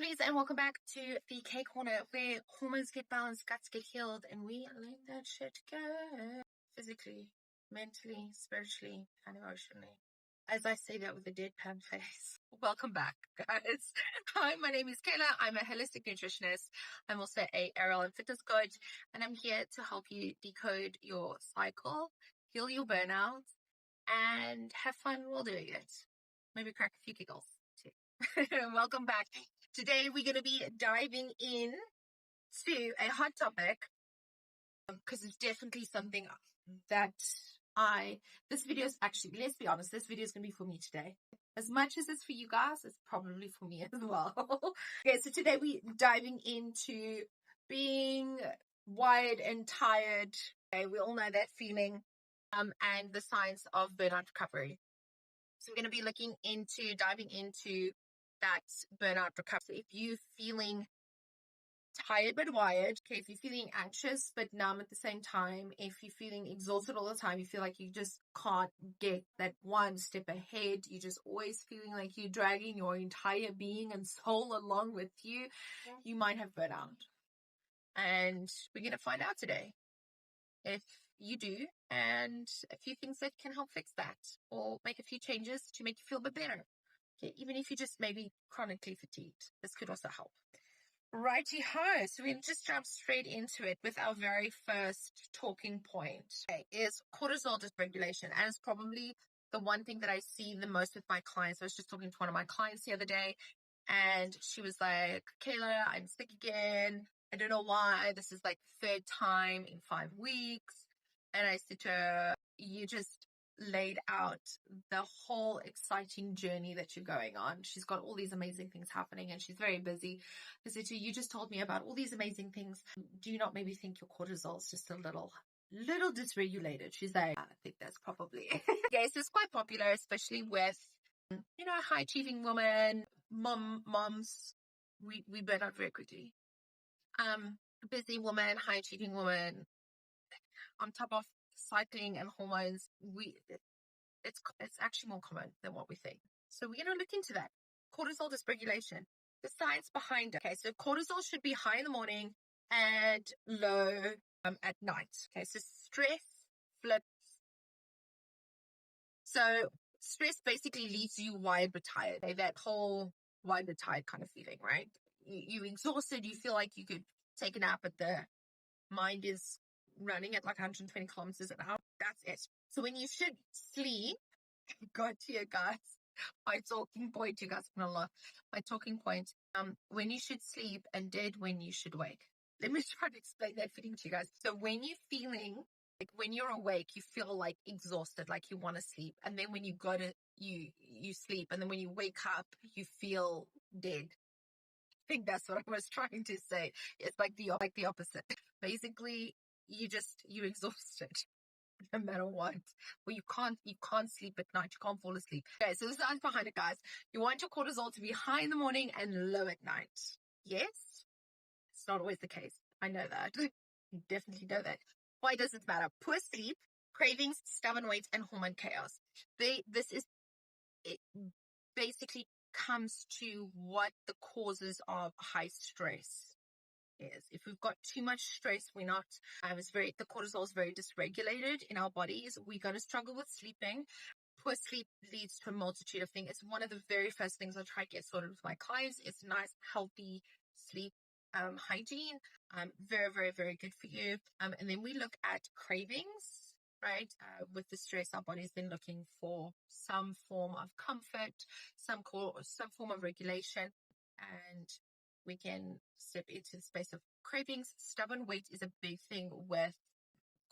lovelies, and welcome back to the Cake Corner, where hormones get balanced, guts get healed, and we let that shit go. Physically, mentally, spiritually, and emotionally. As I say that with a deadpan face. Welcome back, guys. Hi, my name is Kayla. I'm a holistic nutritionist. I'm also a aerial and fitness coach, and I'm here to help you decode your cycle, heal your burnout, and have fun while doing it. Maybe crack a few giggles too. Welcome back. Today we're going to be diving in to a hot topic because it's definitely something that this video is actually, let's be honest, this video is going to be for me today. As much as it's for you guys, it's probably for me as well. Okay, so today we're diving into being wired and tired. Okay, we all know that feeling, and the science of burnout recovery. So we're going to be diving into that burnout recovery. So if you're feeling tired but wired, okay, if you're feeling anxious but numb at the same time, if you're feeling exhausted all the time, you feel like you just can't get that one step ahead, you're just always feeling like you're dragging your entire being and soul along with you, you might have burnout. And we're going to find out today if you do, and a few things that can help fix that, or make a few changes to make you feel a bit better. Okay, even if you're just maybe chronically fatigued, this could also help. Righty-ho, so we'll just jump straight into it with our very first talking point. Okay, is cortisol dysregulation, and it's probably the one thing that I see the most with my clients. I was just talking to one of my clients the other day, and she was like, Kayla, I'm sick again. I don't know why. This is like the third time in 5 weeks. And I said to her, you just laid out the whole exciting journey that you're going on. She's got all these amazing things happening and she's very busy. I said to her, you just told me about all these amazing things. Do you not maybe think your cortisol is just a little dysregulated? She's like, I think that's probably it. Yes, it's quite popular, especially with, high achieving women, moms. We burn out very quickly. Busy woman, high achieving woman, on top of cycling and hormones, it's actually more common than what we think. So we're going to look into that. Cortisol dysregulation, the science behind it. Okay, so cortisol should be high in the morning and low at night. Okay, so stress flips. So stress basically leaves you wired but tired. Okay, that whole wired but tired kind of feeling, right? You're exhausted. You feel like you could take a nap, but the mind is running at like 120 kilometers an hour. That's it. So when you should sleep, got to you guys, my talking point, you guys are gonna laugh. My talking point, when you should sleep and dead when you should wake. Let me try to explain that fitting to you guys. So when you're feeling, like when you're awake, you feel like exhausted, like you want to sleep. And then when you go to, you sleep. And then when you wake up, you feel dead. I think that's what I was trying to say. It's like the opposite. Basically, you're exhausted no matter what. Well, you can't sleep at night. You can't fall asleep. Okay, so the science behind it, guys. You want your cortisol to be high in the morning and low at night. Yes, it's not always the case. I know that. You definitely know that. Why does it matter? Poor sleep, cravings, stubborn weight, and hormone chaos. It basically comes to what the causes of high stress is. If we've got too much stress, we're not, the cortisol is very dysregulated in our bodies. We're going to struggle with sleeping. Poor sleep leads to a multitude of things. It's one of the very first things I try to get sorted with my clients. It's nice, healthy sleep hygiene. Very, very, very good for you. And then we look at cravings, right? With the stress, our body's been looking for some form of comfort, some form of regulation, and we can step into the space of cravings. Stubborn weight is a big thing with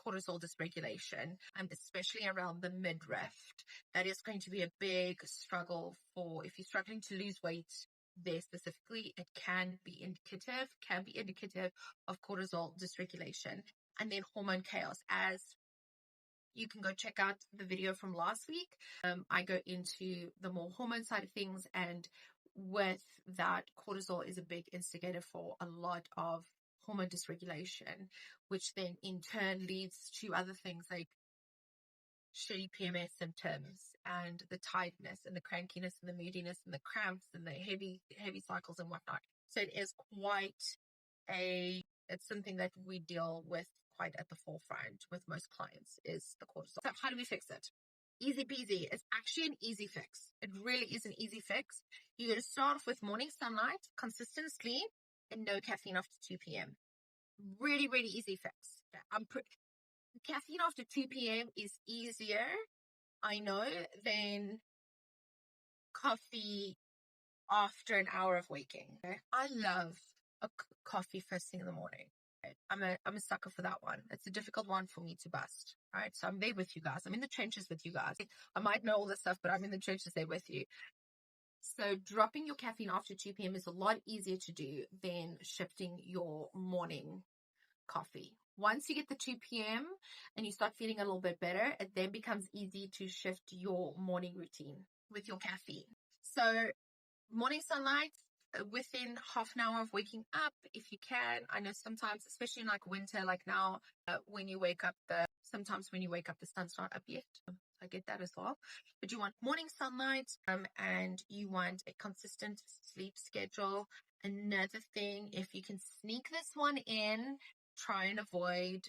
cortisol dysregulation, and especially around the midriff. That is going to be a big struggle if you're struggling to lose weight there specifically. It can be indicative of cortisol dysregulation. And then hormone chaos, as you can go check out the video from last week. I go into the more hormone side of things, and with that, cortisol is a big instigator for a lot of hormone dysregulation, which then in turn leads to other things like shitty PMS symptoms and the tiredness and the crankiness and the moodiness and the cramps and the heavy cycles and whatnot. So it is it's something that we deal with quite at the forefront with most clients, is the cortisol. So how do we fix it? Easy peasy. It's actually an easy fix. It really is an easy fix. You're going to start off with morning sunlight, consistent sleep, and no caffeine after 2 p.m. Really, really easy fix. Caffeine after 2 p.m. is easier, I know, than coffee after an hour of waking. Okay? I love a coffee first thing in the morning. Right? I'm a sucker for that one. It's a difficult one for me to bust. Right? So I'm there with you guys. I'm in the trenches with you guys. I might know all this stuff, but I'm in the trenches there with you. So dropping your caffeine after 2 p.m. is a lot easier to do than shifting your morning coffee. Once you get the 2 p.m. and you start feeling a little bit better, it then becomes easy to shift your morning routine with your caffeine. So morning sunlight, within half an hour of waking up, if you can. I know sometimes, especially in like winter, like now, when you wake up, sometimes when you wake up, the sun's not up yet. I get that as well. But you want morning sunlight, and you want a consistent sleep schedule. Another thing, if you can sneak this one in, try and avoid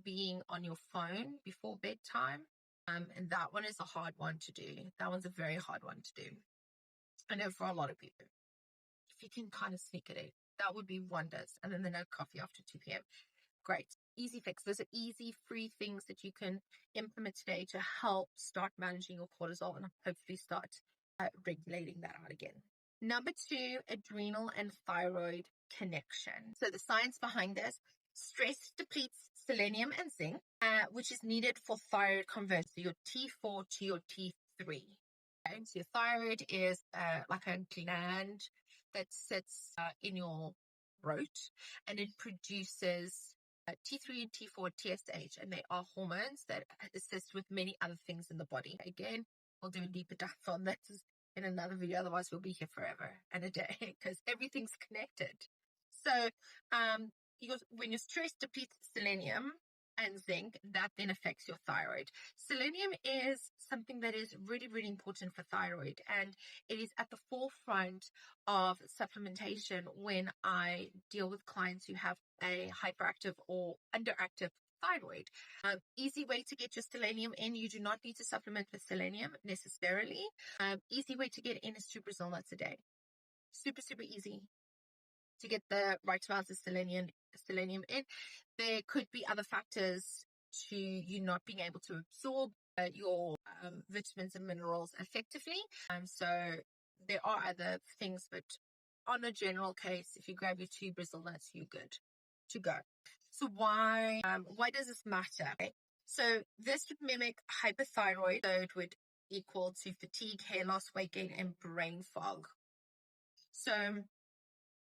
being on your phone before bedtime. And that one is a hard one to do. That one's a very hard one to do. I know for a lot of people, if you can kind of sneak it in, that would be wonders. And then the no coffee after 2 p.m. Great. Easy fix. Those are easy, free things that you can implement today to help start managing your cortisol and hopefully start regulating that out again. Number 2, adrenal and thyroid connection. So the science behind this: stress depletes selenium and zinc, which is needed for thyroid conversion, so your T4 to your T3. Okay? So your thyroid is like a gland that sits in your throat, and it produces T3 and T4, TSH, and they are hormones that assist with many other things in the body. Again, we'll do a deeper dive on that in another video, otherwise we'll be here forever and a day because everything's connected. So when your stress depletes selenium and zinc, that then affects your thyroid. Selenium is something that is really, really important for thyroid, and it is at the forefront of supplementation when I deal with clients who have a hyperactive or underactive thyroid. Easy way to get your selenium in. You do not need to supplement with selenium necessarily. Easy way to get in is 2 Brazil nuts a day. Super, super easy to get the right amounts of selenium in. There could be other factors to you not being able to absorb your vitamins and minerals effectively. So there are other things, but on a general case, if you grab your 2 Brazil nuts, you're good to go. So why does this matter? Okay? So this would mimic hypothyroid, so it would equal to fatigue, hair loss, weight gain, and brain fog. So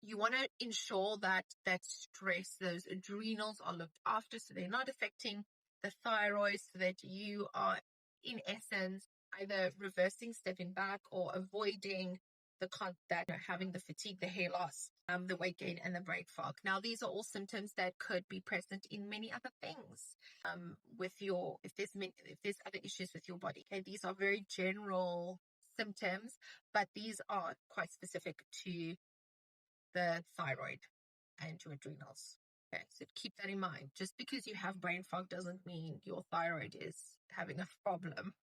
you want to ensure that stress, those adrenals, are looked after, so they're not affecting the thyroid, so that you are, in essence, either reversing, stepping back, or avoiding having the fatigue, the hair loss, the weight gain, and the brain fog. Now, these are all symptoms that could be present in many other things. If there's other issues with your body. Okay, these are very general symptoms, but these are quite specific to the thyroid and your adrenals. Okay, so keep that in mind. Just because you have brain fog doesn't mean your thyroid is having a problem.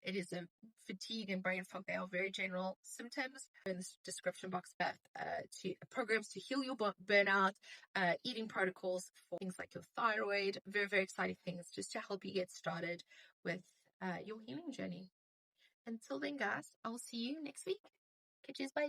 It is a fatigue and brain fog. They are very general symptoms. In the description box, to programs to heal your burnout, eating protocols for things like your thyroid. Very, very exciting things just to help you get started with your healing journey. Until then, guys, I will see you next week. Okay, cheers, bye.